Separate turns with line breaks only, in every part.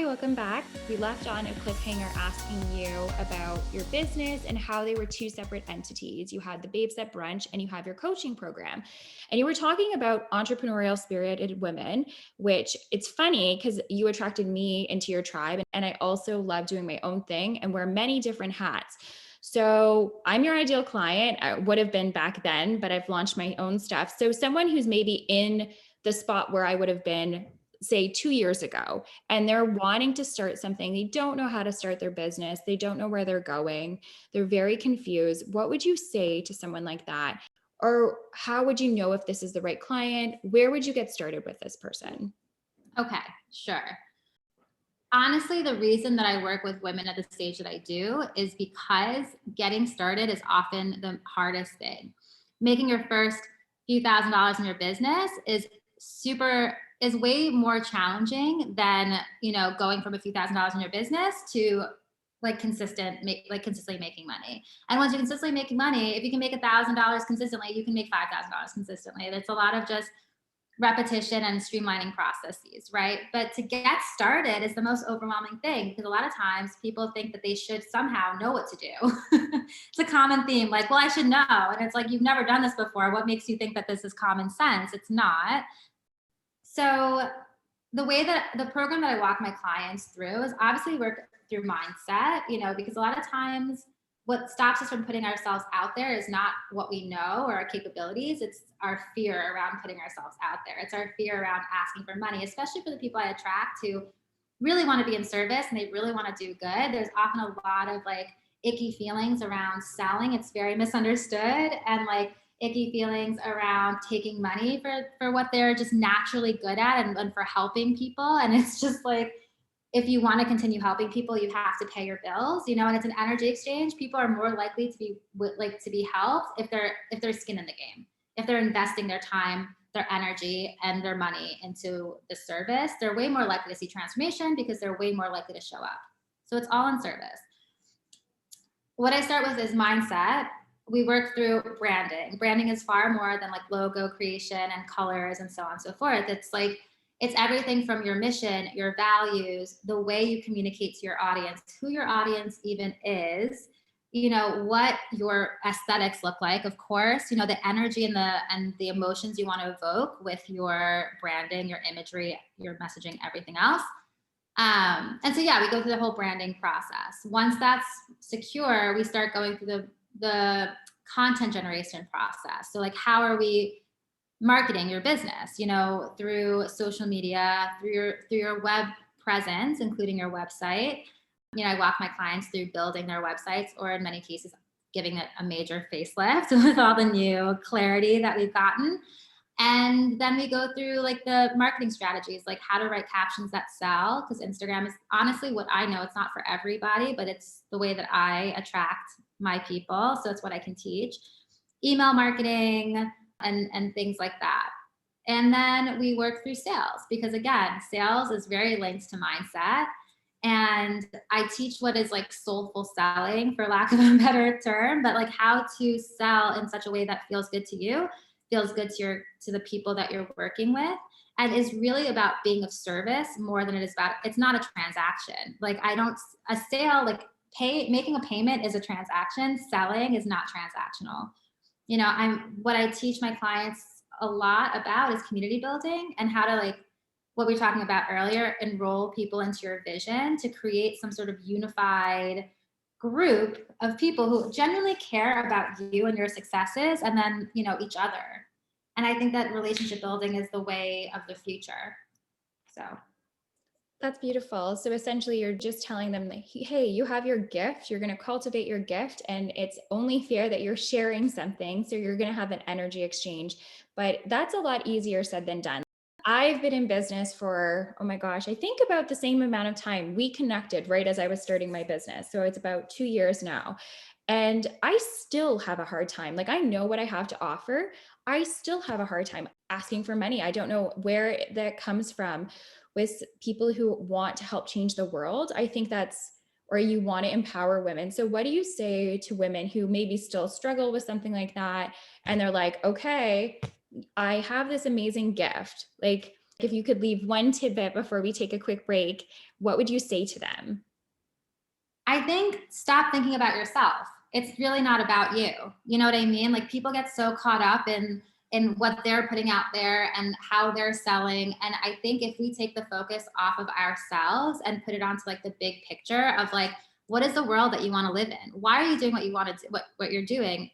Hi, welcome back. We left on a cliffhanger asking you about your business and how they were two separate entities. You had the Babes at Brunch and you have your coaching program. And you were talking about entrepreneurial spirited women, which it's funny because you attracted me into your tribe. And I also love doing my own thing and wear many different hats. So I'm your ideal client. I would have been back then, but I've launched my own stuff. So someone who's maybe in the spot where I would have been, say, 2 years ago, and they're wanting to start something. They don't know how to start their business. They don't know where they're going. They're very confused. What would you say to someone like that? Or how would you know if this is the right client? Where would you get started with this person?
Okay, sure. Honestly, the reason that I work with women at the stage that I do is because getting started is often the hardest thing. Making your first few $1,000s in your business is way more challenging than, going from a few $1,000s in your business to consistently making money. And once you're consistently making money, if you can make $1,000 consistently, you can make $5,000 consistently. That's a lot of just repetition and streamlining processes, right? But to get started is the most overwhelming thing because a lot of times people think that they should somehow know what to do. It's a common theme, like, well, I should know. And it's like, you've never done this before. What makes you think that this is common sense? It's not. So the way that the program that I walk my clients through is obviously work through mindset, because a lot of times what stops us from putting ourselves out there is not what we know or our capabilities. It's our fear around putting ourselves out there. It's our fear around asking for money, especially for the people I attract who really want to be in service and they really want to do good. There's often a lot of icky feelings around selling. It's very misunderstood, and icky feelings around taking money for what they're just naturally good at and for helping people. And it's just if you want to continue helping people, you have to pay your bills, and it's an energy exchange. People are more likely to be helped if there's skin in the game, if they're investing their time, their energy, and their money into the service. They're way more likely to see transformation because they're way more likely to show up. So it's all in service. What I start with is mindset. We work through branding. Branding is far more than logo creation and colors and so on and so forth. It's everything from your mission, your values, the way you communicate to your audience, who your audience even is, what your aesthetics look like, of course, the energy and the emotions you want to evoke with your branding, your imagery, your messaging, everything else. And so, we go through the whole branding process. Once that's secure, we start going through the content generation process. So how are we marketing your business, through social media, through your web presence, including your website. I walk my clients through building their websites, or in many cases, giving it a major facelift with all the new clarity that we've gotten. And then we go through the marketing strategies, how to write captions that sell, because Instagram is honestly what I know. It's not for everybody, but it's the way that I attract my people. So it's what I can teach. Email marketing and things like that. And then we work through sales because, again, sales is very linked to mindset. And I teach what is soulful selling, for lack of a better term, but how to sell in such a way that feels good to you, feels good to the people that you're working with, and is really about being of service more than it is about, it's not a transaction. A sale, making a payment is a transaction. Selling is not transactional. What I teach my clients a lot about is community building and how to, what we were talking about earlier, enroll people into your vision to create some sort of unified group of people who genuinely care about you and your successes, and then, each other. And I think that relationship building is the way of the future. So
That's beautiful. So essentially you're just telling them, hey, you have your gift, you're going to cultivate your gift, and it's only fair that you're sharing something. So you're going to have an energy exchange, but that's a lot easier said than done. I've been in business for, oh my gosh, I think about the same amount of time. We connected right as I was starting my business. So it's about 2 years now. And I still have a hard time. I know what I have to offer. I still have a hard time asking for money. I don't know where that comes from with people who want to help change the world. I think or you want to empower women. So what do you say to women who maybe still struggle with something like that? And they're like, okay, I have this amazing gift. if you could leave one tidbit before we take a quick break, what would you say to them?
I think stop thinking about yourself. It's really not about you. You know what I mean? Like people get so caught up in what they're putting out there and how they're selling. And I think if we take the focus off of ourselves and put it onto like the big picture of like, what is the world that you want to live in? Why are you doing what you want to do, what you're doing?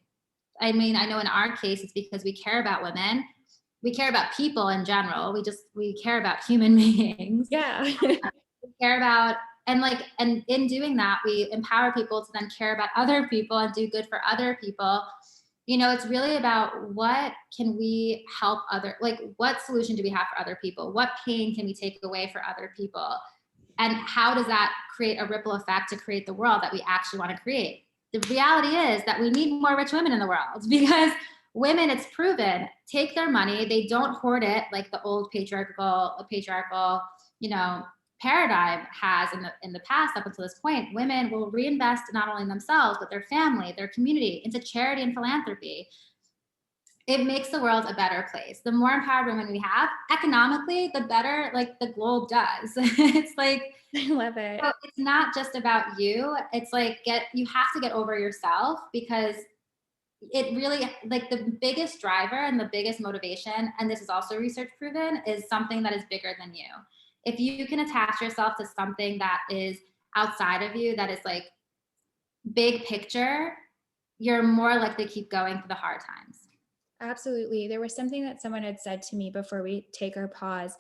I mean, I know in our case, it's because we care about women. We care about people in general. We care about human beings.
Yeah.
We care about, and in doing that, we empower people to then care about other people and do good for other people. You know, it's really about what can we help like what solution do we have for other people? What pain can we take away for other people? And how does that create a ripple effect to create the world that we actually want to create? The reality is that we need more rich women in the world because women, it's proven, take their money, they don't hoard it like the old patriarchal, you know, paradigm has in the past up until this point. Women will reinvest not only in themselves, but their family, their community, into charity and philanthropy. It makes the world a better place. The more empowered women we have economically, the better like the globe does. It's like,
I love it.
so it's not just about you. It's like you have to get over yourself because it really, like the biggest driver and the biggest motivation, and this is also research proven, is something that is bigger than you. If you can attach yourself to something that is outside of you, that is like big picture, you're more likely to keep going through the hard times.
Absolutely. There was something that someone had said to me before we take our pause.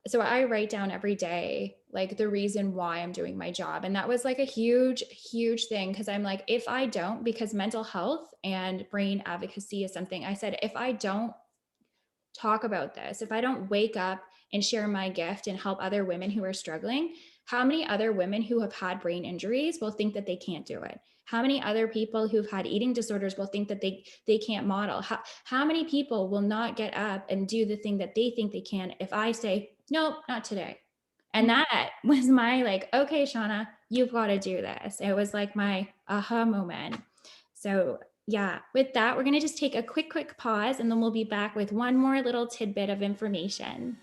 So I write down every day, like the reason why I'm doing my job. And that was like a huge, huge thing. Cause I'm like, if I don't, because mental health and brain advocacy is something I said, if I don't talk about this, if I don't wake up and share my gift and help other women who are struggling, how many other women who have had brain injuries will think that they can't do it? How many other people who've had eating disorders will think that they can't model? How many people will not get up and do the thing that they think they can if I say, nope, not today? And that was my like, okay, Shawna, you've got to do this. It was like my aha moment. So yeah, with that, we're going to just take a quick pause and then we'll be back with one more little tidbit of information.